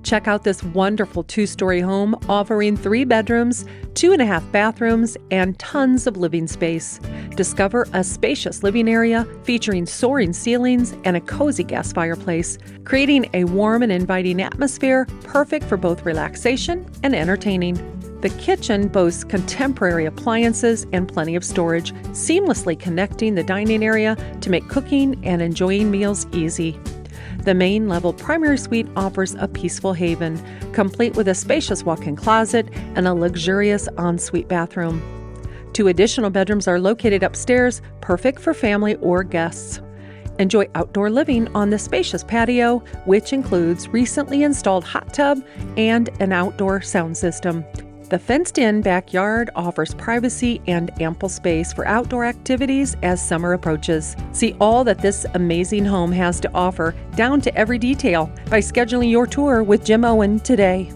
Check out this wonderful 2-story home offering 3 bedrooms, 2.5 bathrooms, and tons of living space. Discover a spacious living area featuring soaring ceilings and a cozy gas fireplace, creating a warm and inviting atmosphere perfect for both relaxation and entertaining. The kitchen boasts contemporary appliances and plenty of storage, seamlessly connecting the dining area to make cooking and enjoying meals easy. The main level primary suite offers a peaceful haven, complete with a spacious walk-in closet and a luxurious ensuite bathroom. 2 additional bedrooms are located upstairs, perfect for family or guests. Enjoy outdoor living on the spacious patio, which includes recently installed hot tub and an outdoor sound system. The fenced-in backyard offers privacy and ample space for outdoor activities as summer approaches. See all that this amazing home has to offer, down to every detail, by scheduling your tour with Jim Owen today.